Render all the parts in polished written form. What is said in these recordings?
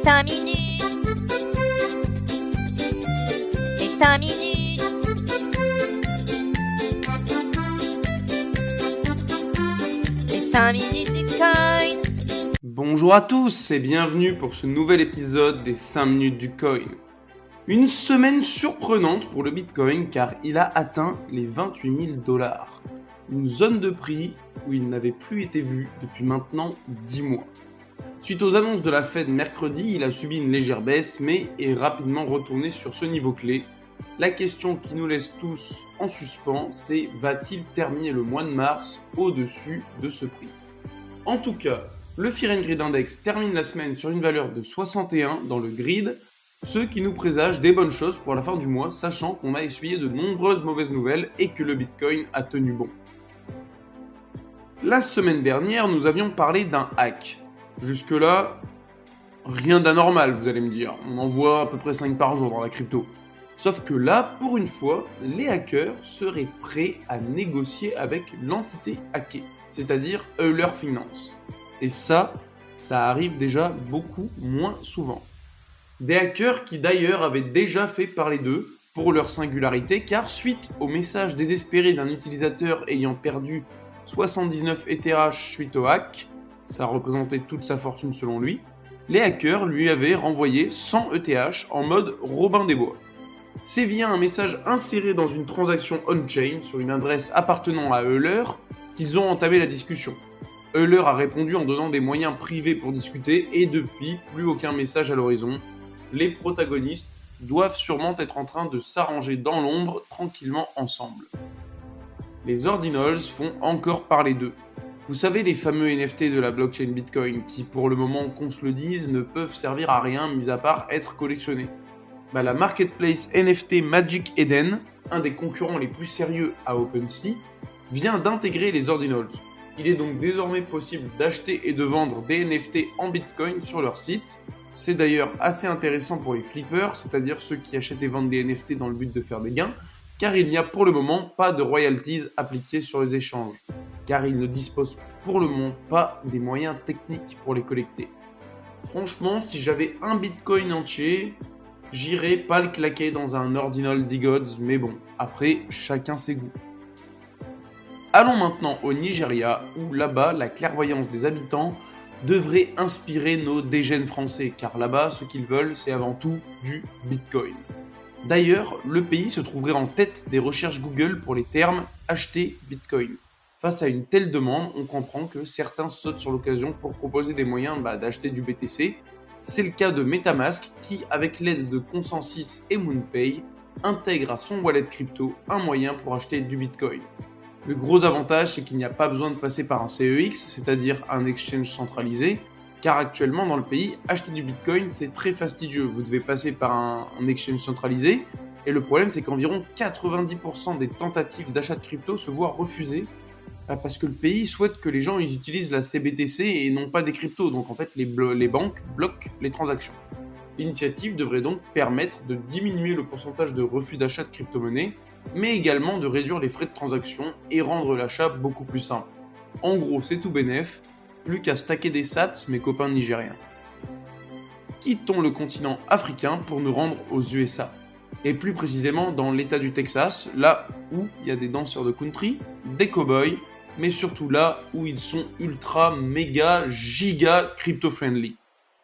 5 minutes. Les 5 minutes. Les 5 minutes du coin. Bonjour à tous et bienvenue pour ce nouvel épisode des 5 minutes du coin. Une semaine surprenante pour le Bitcoin car il a atteint les 28 000 $. Une zone de prix où il n'avait plus été vu depuis maintenant 10 mois. Suite aux annonces de la Fed mercredi, il a subi une légère baisse mais est rapidement retourné sur ce niveau clé. La question qui nous laisse tous en suspens, c'est va-t-il terminer le mois de mars au-dessus de ce prix ? En tout cas, le Fear and Greed Index termine la semaine sur une valeur de 61 dans le grid, ce qui nous présage des bonnes choses pour la fin du mois, sachant qu'on a essuyé de nombreuses mauvaises nouvelles et que le Bitcoin a tenu bon. La semaine dernière, nous avions parlé d'un hack. Jusque-là, rien d'anormal, vous allez me dire. On en voit à peu près 5 par jour dans la crypto. Sauf que là, pour une fois, les hackers seraient prêts à négocier avec l'entité hackée, c'est-à-dire Euler Finance. Et ça arrive déjà beaucoup moins souvent. Des hackers qui d'ailleurs avaient déjà fait parler d'eux pour leur singularité, car suite au message désespéré d'un utilisateur ayant perdu 79 ETH suite au hack, ça représentait toute sa fortune selon lui, les hackers lui avaient renvoyé 100 ETH en mode Robin des Bois. C'est via un message inséré dans une transaction on-chain sur une adresse appartenant à Euler qu'ils ont entamé la discussion. Euler a répondu en donnant des moyens privés pour discuter et depuis, plus aucun message à l'horizon. Les protagonistes doivent sûrement être en train de s'arranger dans l'ombre tranquillement ensemble. Les ordinals font encore parler d'eux. Vous savez les fameux NFT de la blockchain Bitcoin qui, pour le moment qu'on se le dise, ne peuvent servir à rien mis à part être collectionnés. La marketplace NFT Magic Eden, un des concurrents les plus sérieux à OpenSea, vient d'intégrer les ordinals. Il est donc désormais possible d'acheter et de vendre des NFT en Bitcoin sur leur site. C'est d'ailleurs assez intéressant pour les flippers, c'est-à-dire ceux qui achètent et vendent des NFT dans le but de faire des gains, car il n'y a pour le moment pas de royalties appliquées sur les échanges, car ils ne disposent pour le moment pas des moyens techniques pour les collecter. Franchement, si j'avais un Bitcoin entier, j'irais pas le claquer dans un ordinal d'Igods, mais bon, après, chacun ses goûts. Allons maintenant au Nigeria, où là-bas, la clairvoyance des habitants devrait inspirer nos dégènes français, car là-bas, ce qu'ils veulent, c'est avant tout du Bitcoin. D'ailleurs, le pays se trouverait en tête des recherches Google pour les termes « acheter Bitcoin ». Face à une telle demande, on comprend que certains sautent sur l'occasion pour proposer des moyens d'acheter du BTC. C'est le cas de MetaMask qui, avec l'aide de Consensus et MoonPay, intègre à son wallet crypto un moyen pour acheter du Bitcoin. Le gros avantage, c'est qu'il n'y a pas besoin de passer par un CEX, c'est-à-dire un exchange centralisé, car actuellement dans le pays, acheter du Bitcoin, c'est très fastidieux. Vous devez passer par un exchange centralisé, et le problème, c'est qu'environ 90% des tentatives d'achat de crypto se voient refusées, parce que le pays souhaite que les gens ils utilisent la CBTC et non pas des cryptos, donc en fait les banques bloquent les transactions. L'initiative devrait donc permettre de diminuer le pourcentage de refus d'achat de crypto-monnaies, mais également de réduire les frais de transaction et rendre l'achat beaucoup plus simple. En gros, c'est tout bénef, plus qu'à stacker des sats, mes copains nigériens. Quittons le continent africain pour nous rendre aux USA, et plus précisément dans l'état du Texas, là où il y a des danseurs de country, des cow-boys, mais surtout là où ils sont ultra, méga, giga crypto-friendly.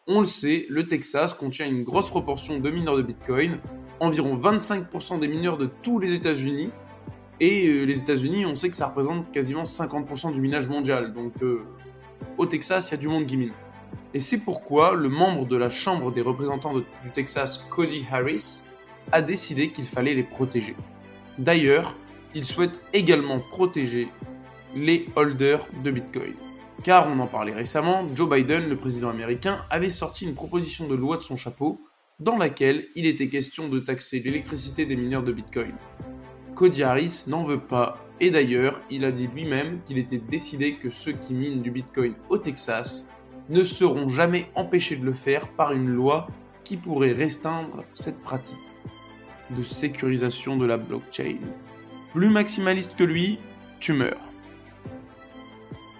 On le sait, le Texas contient une grosse proportion de mineurs de Bitcoin, environ 25% des mineurs de tous les États-Unis, et les États-Unis, on sait que ça représente quasiment 50% du minage mondial, donc au Texas, il y a du monde qui mine. Et c'est pourquoi le membre de la Chambre des représentants du Texas, Cody Harris, a décidé qu'il fallait les protéger. D'ailleurs, il souhaite également protéger les holders de Bitcoin. Car on en parlait récemment, Joe Biden, le président américain, avait sorti une proposition de loi de son chapeau dans laquelle il était question de taxer l'électricité des mineurs de Bitcoin. Cody Harris n'en veut pas, et d'ailleurs, il a dit lui-même qu'il était décidé que ceux qui minent du Bitcoin au Texas ne seront jamais empêchés de le faire par une loi qui pourrait restreindre cette pratique de sécurisation de la blockchain. Plus maximaliste que lui, tu meurs.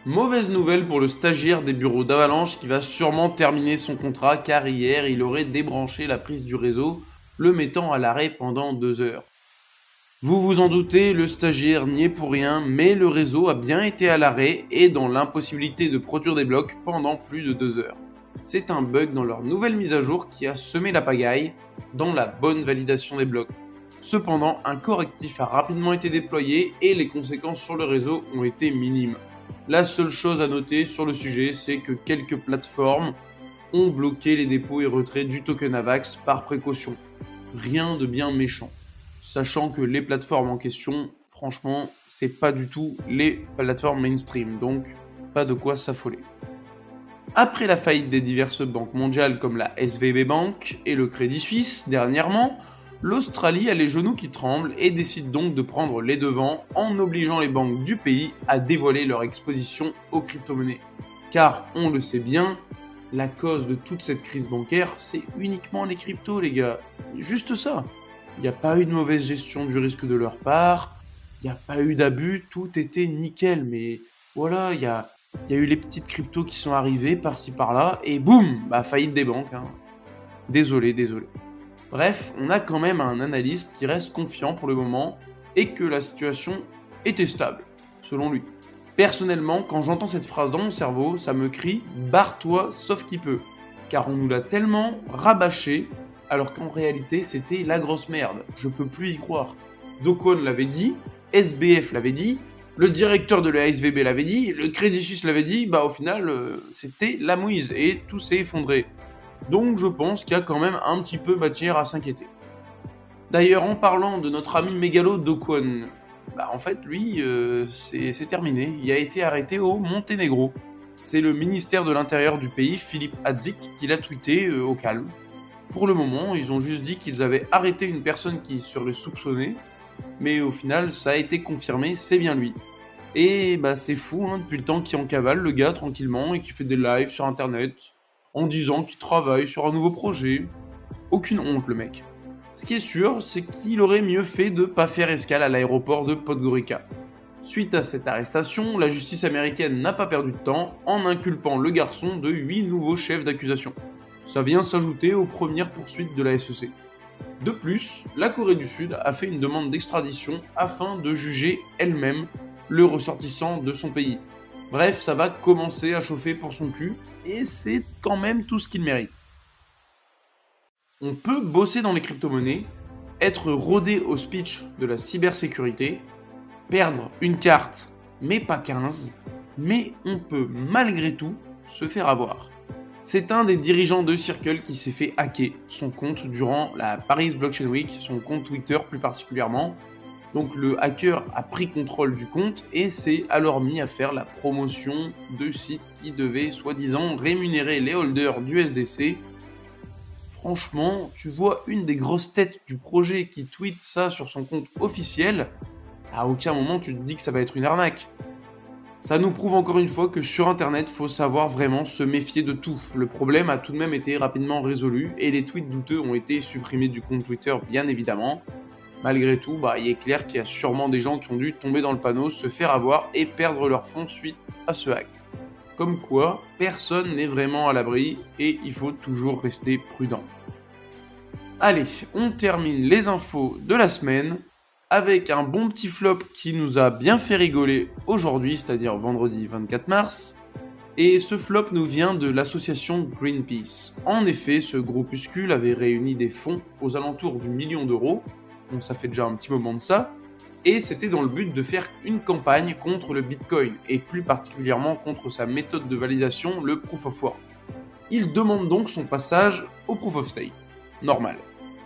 Mauvaise nouvelle pour le stagiaire des bureaux d'Avalanche qui va sûrement terminer son contrat car hier il aurait débranché la prise du réseau, le mettant à l'arrêt pendant 2 heures. Vous vous en doutez, le stagiaire n'y est pour rien, mais le réseau a bien été à l'arrêt et dans l'impossibilité de produire des blocs pendant plus de 2 heures. C'est un bug dans leur nouvelle mise à jour qui a semé la pagaille dans la bonne validation des blocs. Cependant, un correctif a rapidement été déployé et les conséquences sur le réseau ont été minimes. La seule chose à noter sur le sujet, c'est que quelques plateformes ont bloqué les dépôts et retraits du token AVAX par précaution. Rien de bien méchant. Sachant que les plateformes en question, franchement, c'est pas du tout les plateformes mainstream, donc pas de quoi s'affoler. Après la faillite des diverses banques mondiales comme la SVB Bank et le Crédit Suisse dernièrement, l'Australie a les genoux qui tremblent et décide donc de prendre les devants en obligeant les banques du pays à dévoiler leur exposition aux crypto-monnaies. Car, on le sait bien, la cause de toute cette crise bancaire, c'est uniquement les cryptos les gars. Juste ça. Il n'y a pas eu de mauvaise gestion du risque de leur part, il n'y a pas eu d'abus, tout était nickel. Mais voilà, il y a eu les petites cryptos qui sont arrivées par-ci par-là, et boum, faillite des banques. Désolé. Bref, on a quand même un analyste qui reste confiant pour le moment, et que la situation était stable, selon lui. Personnellement, quand j'entends cette phrase dans mon cerveau, ça me crie « barre-toi sauf qui peut », car on nous l'a tellement rabâché, alors qu'en réalité, c'était la grosse merde. Je peux plus y croire. Do Kwon l'avait dit, SBF l'avait dit, le directeur de la SVB l'avait dit, le Crédit Suisse l'avait dit, au final, c'était la mouise et tout s'est effondré. Donc je pense qu'il y a quand même un petit peu matière à s'inquiéter. D'ailleurs, en parlant de notre ami mégalo Do Kwon, en fait, lui, c'est terminé. Il a été arrêté au Monténégro. C'est le ministère de l'Intérieur du pays, Philippe Hadzik, qui l'a tweeté au calme. Pour le moment, ils ont juste dit qu'ils avaient arrêté une personne qui serait soupçonnée, mais au final, ça a été confirmé, c'est bien lui. Et c'est fou, depuis le temps qu'il en cavale, le gars, tranquillement, et qui fait des lives sur internet, en disant qu'il travaille sur un nouveau projet. Aucune honte, le mec. Ce qui est sûr, c'est qu'il aurait mieux fait de pas faire escale à l'aéroport de Podgorica. Suite à cette arrestation, la justice américaine n'a pas perdu de temps en inculpant le garçon de 8 nouveaux chefs d'accusation. Ça vient s'ajouter aux premières poursuites de la SEC. De plus, la Corée du Sud a fait une demande d'extradition afin de juger elle-même le ressortissant de son pays. Bref, ça va commencer à chauffer pour son cul, et c'est quand même tout ce qu'il mérite. On peut bosser dans les crypto-monnaies, être rodé au speech de la cybersécurité, perdre une carte, mais pas 15, mais on peut malgré tout se faire avoir. C'est un des dirigeants de Circle qui s'est fait hacker son compte durant la Paris Blockchain Week, son compte Twitter plus particulièrement. Donc le hacker a pris contrôle du compte et s'est alors mis à faire la promotion de sites qui devaient soi-disant rémunérer les holders du SDC. Franchement, tu vois une des grosses têtes du projet qui tweet ça sur son compte officiel, à aucun moment tu te dis que ça va être une arnaque. Ça nous prouve encore une fois que sur internet, faut savoir vraiment se méfier de tout. Le problème a tout de même été rapidement résolu et les tweets douteux ont été supprimés du compte Twitter bien évidemment. Malgré tout, il est clair qu'il y a sûrement des gens qui ont dû tomber dans le panneau, se faire avoir et perdre leur fonds suite à ce hack. Comme quoi, personne n'est vraiment à l'abri et il faut toujours rester prudent. Allez, on termine les infos de la semaine avec un bon petit flop qui nous a bien fait rigoler aujourd'hui, c'est-à-dire vendredi 24 mars. Et ce flop nous vient de l'association Greenpeace. En effet, ce groupuscule avait réuni des fonds aux alentours du 1 million d'euros, donc ça fait déjà un petit moment de ça, et c'était dans le but de faire une campagne contre le Bitcoin, et plus particulièrement contre sa méthode de validation, le Proof of Work. Il demande donc son passage au Proof of Stake. Normal.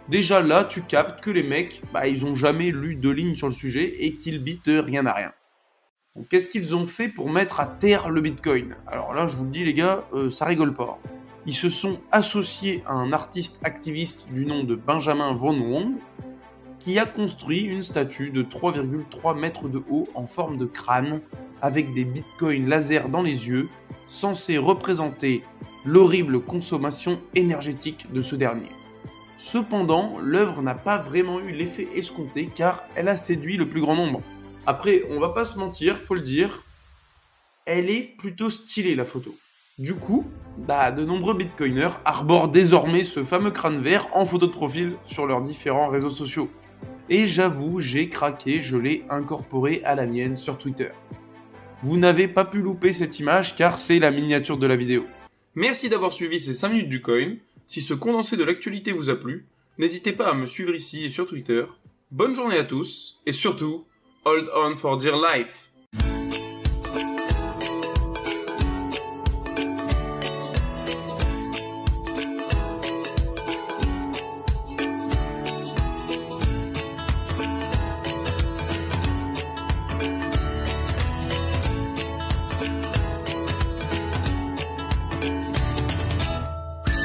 Déjà là, tu captes que les mecs, ils ont jamais lu 2 lignes sur le sujet et qu'ils bitent rien à rien. Donc qu'est-ce qu'ils ont fait pour mettre à terre le Bitcoin ? Alors là, je vous le dis les gars, ça rigole pas. Ils se sont associés à un artiste activiste du nom de Benjamin Von Wong, qui a construit une statue de 3,3 mètres de haut en forme de crâne, avec des bitcoins laser dans les yeux, censés représenter l'horrible consommation énergétique de ce dernier. Cependant, l'œuvre n'a pas vraiment eu l'effet escompté car elle a séduit le plus grand nombre. Après, on va pas se mentir, faut le dire, elle est plutôt stylée la photo. Du coup, de nombreux bitcoiners arborent désormais ce fameux crâne vert en photo de profil sur leurs différents réseaux sociaux. Et j'avoue, j'ai craqué, je l'ai incorporé à la mienne sur Twitter. Vous n'avez pas pu louper cette image car c'est la miniature de la vidéo. Merci d'avoir suivi ces 5 minutes du coin. Si ce condensé de l'actualité vous a plu, n'hésitez pas à me suivre ici et sur Twitter. Bonne journée à tous et surtout, hold on for dear life!